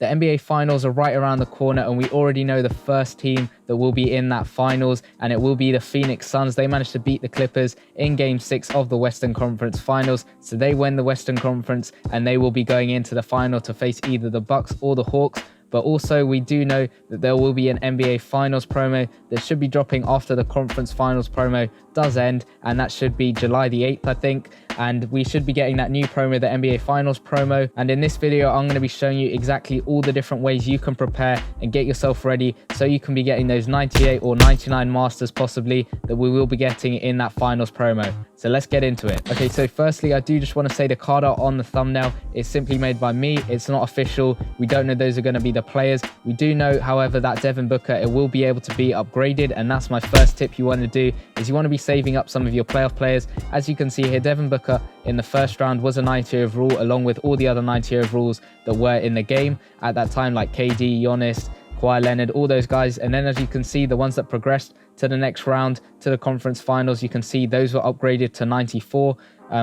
The NBA Finals are right around the corner, and we already know the first team that will be in that finals, and it will be the Phoenix Suns. They managed to beat the Clippers in Game 6 of the Western Conference Finals, so they win the Western Conference, and they will be going into the final to face either the Bucks or the Hawks. But also, we do know that there will be an NBA Finals promo that should be dropping after the Conference Finals promo does end, and that should be July the 8th, I think. And we should be getting that new promo, the NBA Finals promo. And in this video, I'm going to be showing you exactly all the different ways you can prepare and get yourself ready so you can be getting those 98 or 99 Masters possibly that we will be getting in that Finals promo. So let's get into it. Okay, so firstly, I do just want to say the card art on the thumbnail is simply made by me. It's not official. We don't know those are going to be the players. We do know, however, that Devin Booker, it will be able to be upgraded. And that's my first tip you want to do, is you want to be saving up some of your playoff players. As you can see here, Devin Booker in the first round was a 90 overall, along with all the other 90 overalls that were in the game at that time, like KD, Giannis, Kawhi Leonard, all those guys. And then as you can see, the ones that progressed to the next round, to the conference finals, you can see those were upgraded to 94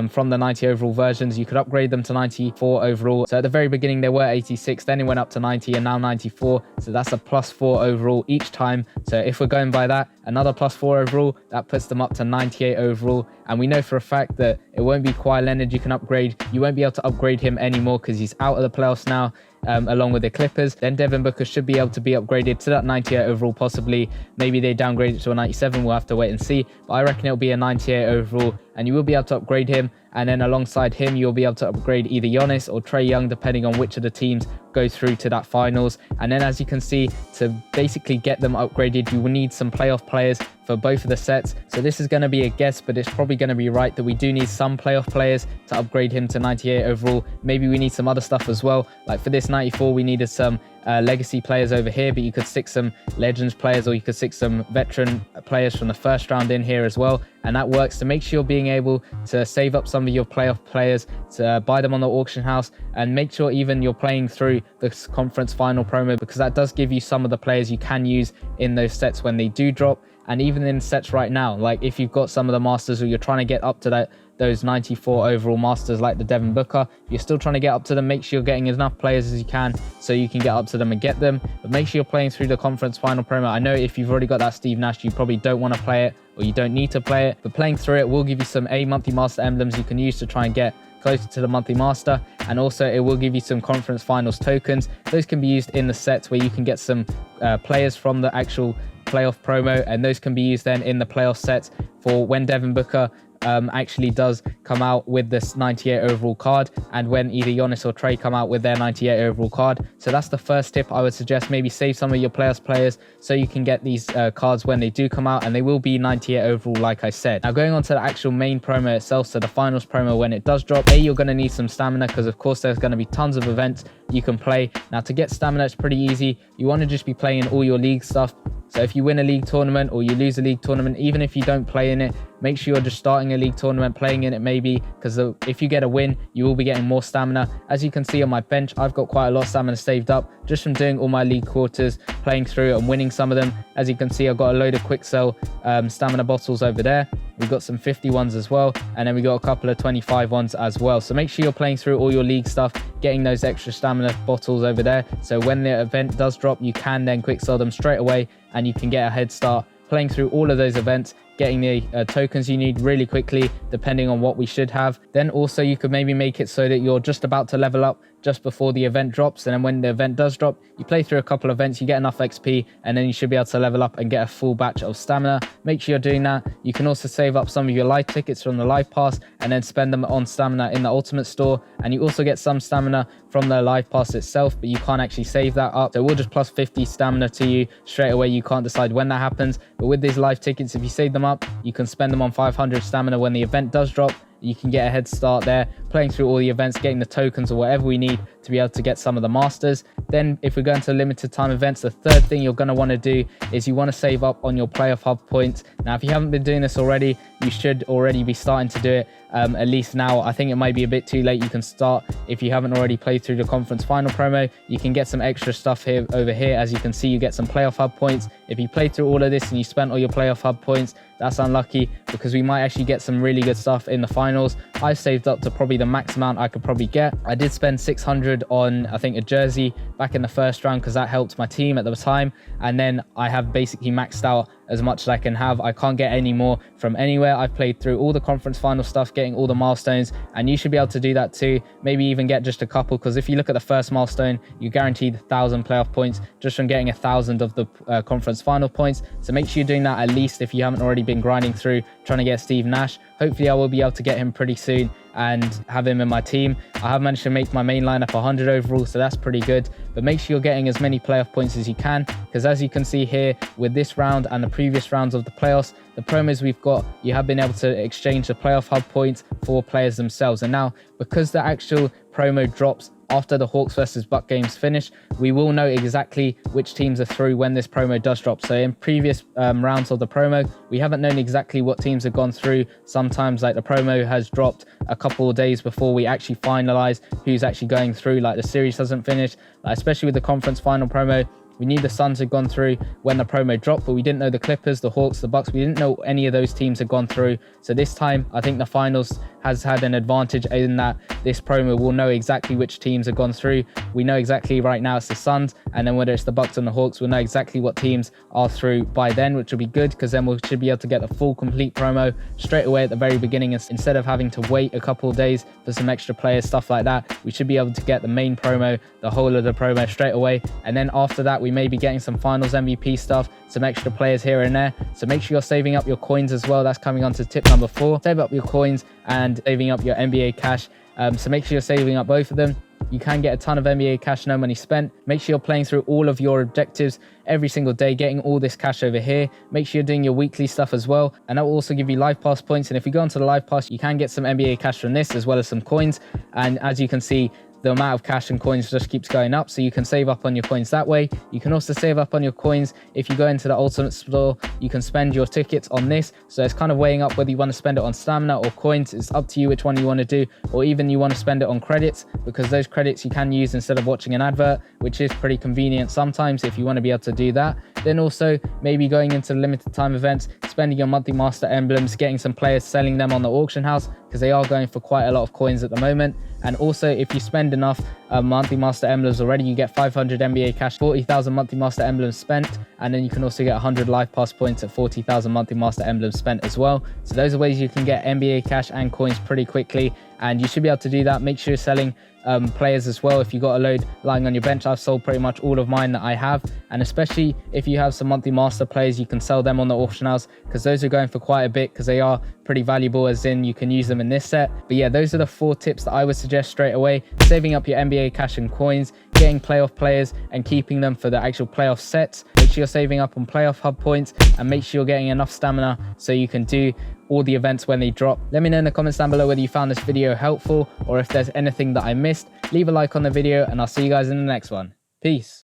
from the 90 overall versions. You could upgrade them to 94 overall. So at the very beginning, they were 86, then it went up to 90 and now 94. So that's a +4 overall each time. So if we're going by that, another +4 overall, that puts them up to 98 overall. And we know for a fact that it won't be Kawhi Leonard you can upgrade. You won't be able to upgrade him anymore because he's out of the playoffs now. Along with the Clippers, then Devin Booker should be able to be upgraded to that 98 overall possibly. Maybe they downgrade it to a 97, we'll have to wait and see, but I reckon it'll be a 98 overall, and you will be able to upgrade him. And then alongside him, you'll be able to upgrade either Giannis or Trae Young, depending on which of the teams go through to that finals. And then as you can see, to basically get them upgraded, you will need some playoff players for both of the sets. So this is going to be a guess, but it's probably going to be right that we do need some playoff players to upgrade him to 98 overall. Maybe we need some other stuff as well. Like for this 94, we needed some legacy players over here, but you could stick some legends players, or you could stick some veteran players from the first round in here as well. And that works to make sure you're being able to save up some of your playoff players, to buy them on the auction house, and make sure even you're playing through the conference final promo, because that does give you some of the players you can use in those sets when they do drop. And even in sets right now, like if you've got some of the Masters or you're trying to get up to those 94 overall Masters like the Devin Booker, if you're still trying to get up to them, make sure you're getting enough players as you can so you can get up to them and get them. But make sure you're playing through the conference final promo. I know if you've already got that Steve Nash, you probably don't want to play it, or you don't need to play it, but playing through it will give you some monthly master emblems you can use to try and get closer to the monthly master. And also it will give you some conference finals tokens. Those can be used in the sets where you can get some players from the actual playoff promo, and those can be used then in the playoff sets for when Devin Booker actually does come out with this 98 overall card, and when either Giannis or Trae come out with their 98 overall card. So that's the first tip I would suggest. Maybe save some of your playoffs players so you can get these cards when they do come out, and they will be 98 overall like I said. Now going on to the actual main promo itself, so the finals promo, when it does drop, you're going to need some stamina, because of course there's going to be tons of events you can play. Now to get stamina, it's pretty easy. You want to just be playing all your league stuff. So if you win a league tournament or you lose a league tournament, even if you don't play in it, make sure you're just starting a league tournament, playing in it maybe, because if you get a win, you will be getting more stamina. As you can see on my bench, I've got quite a lot of stamina saved up just from doing all my league quarters, playing through and winning some of them. As you can see, I've got a load of quick sell stamina bottles over there. We've got some 50 ones as well, and then we got a couple of 25 ones as well. So make sure you're playing through all your league stuff, getting those extra stamina bottles over there, so when the event does drop, you can then quick sell them straight away, and you can get a head start playing through all of those events, getting the tokens you need really quickly, depending on what we should have. Then also you could maybe make it so that you're just about to level up just before the event drops, and then when the event does drop, you play through a couple of events, you get enough XP, and then you should be able to level up and get a full batch of stamina. Make sure you're doing that. You can also save up some of your live tickets from the live pass and then spend them on stamina in the ultimate store, and you also get some stamina from the live pass itself, but you can't actually save that up, so we'll just plus 50 stamina to you straight away. You can't decide when that happens, but with these live tickets, if you save them up, you can spend them on 500 stamina when the event does drop. You can get a head start there, playing through all the events, getting the tokens or whatever we need to be able to get some of the masters. Then if we're going to limited time events, the third thing you're going to want to do is you want to save up on your playoff hub points. Now if you haven't been doing this already, you should already be starting to do it, at least now. I think it might be a bit too late. You can start if you haven't already played through the conference final promo. You can get some extra stuff here over here. As you can see, you get some playoff hub points. If you play through all of this and you spent all your playoff hub points, that's unlucky, because we might actually get some really good stuff in the finals. I saved up to probably the max amount I could probably get. I did spend 600 100 on, I think, a jersey back in the first round because that helped my team at the time. And then I have basically maxed out as much as I can have. I can't get any more from anywhere. I've played through all the conference final stuff, getting all the milestones, and you should be able to do that too. Maybe even get just a couple, because if you look at the first milestone, you're guaranteed 1,000 playoff points just from getting 1,000 of the conference final points. So make sure you're doing that at least if you haven't already been grinding through trying to get Steve Nash. Hopefully I will be able to get him pretty soon and have him in my team. I have managed to make my main lineup 100 overall, so that's pretty good. But make sure you're getting as many playoff points as you can, because as you can see here with this round and the previous rounds of the playoffs, the promos we've got, you have been able to exchange the playoff hub points for players themselves. And now, because the actual promo drops after the Hawks versus Buck games finish, we will know exactly which teams are through when this promo does drop. So in previous rounds of the promo, we haven't known exactly what teams have gone through. Sometimes like the promo has dropped a couple of days before we actually finalize who's actually going through, like the series hasn't finished, especially with the conference final promo. We knew the Suns had gone through when the promo dropped, but we didn't know the Clippers, the Hawks, the Bucks. We didn't know any of those teams had gone through. So this time, I think the finals has had an advantage in that this promo will know exactly which teams have gone through. We know exactly right now it's the Suns, and then whether it's the Bucks and the Hawks, we'll know exactly what teams are through by then, which will be good, because then we should be able to get the full complete promo straight away at the very beginning. Instead of having to wait a couple of days for some extra players, stuff like that, we should be able to get the main promo, the whole of the promo straight away. And then after that, we may be getting some finals MVP stuff, some extra players here and there. So make sure you're saving up your coins as well. That's coming on to tip number 4. Save up your coins and saving up your NBA cash. So make sure you're saving up both of them. You can get a ton of NBA cash, no money spent. Make sure you're playing through all of your objectives every single day, getting all this cash over here. Make sure you're doing your weekly stuff as well, and that will also give you live pass points. And if you go onto the live pass, you can get some NBA cash from this as well as some coins. And as you can see, the amount of cash and coins just keeps going up, so you can save up on your coins that way. You can also save up on your coins if you go into the ultimate store. You can spend your tickets on this, so it's kind of weighing up whether you want to spend it on stamina or coins. It's up to you which one you want to do, or even you want to spend it on credits, because those credits you can use instead of watching an advert, which is pretty convenient sometimes if you want to be able to do that. Then also maybe going into the limited time events, spending your monthly master emblems, getting some players, selling them on the auction house, because they are going for quite a lot of coins at the moment. And also if you spend enough monthly master emblems already, you get 500 NBA cash, 40,000 monthly master emblems spent, and then you can also get 100 life pass points at 40,000 monthly master emblems spent as well. So those are ways you can get NBA cash and coins pretty quickly, and you should be able to do that. Make sure you're selling players as well. If you got a load lying on your bench, I've sold pretty much all of mine that I have, and especially if you have some monthly master players, you can sell them on the auction house, because those are going for quite a bit, because they are pretty valuable, as in you can use them in this set. But yeah, those are the 4 tips that I would suggest straight away: saving up your NBA cash and coins, getting playoff players and keeping them for the actual playoff sets. Make sure you're saving up on playoff hub points, and make sure you're getting enough stamina so you can do all the events when they drop. Let me know in the comments down below whether you found this video helpful, or if there's anything that I missed. Leave a like on the video, and I'll see you guys in the next one. Peace.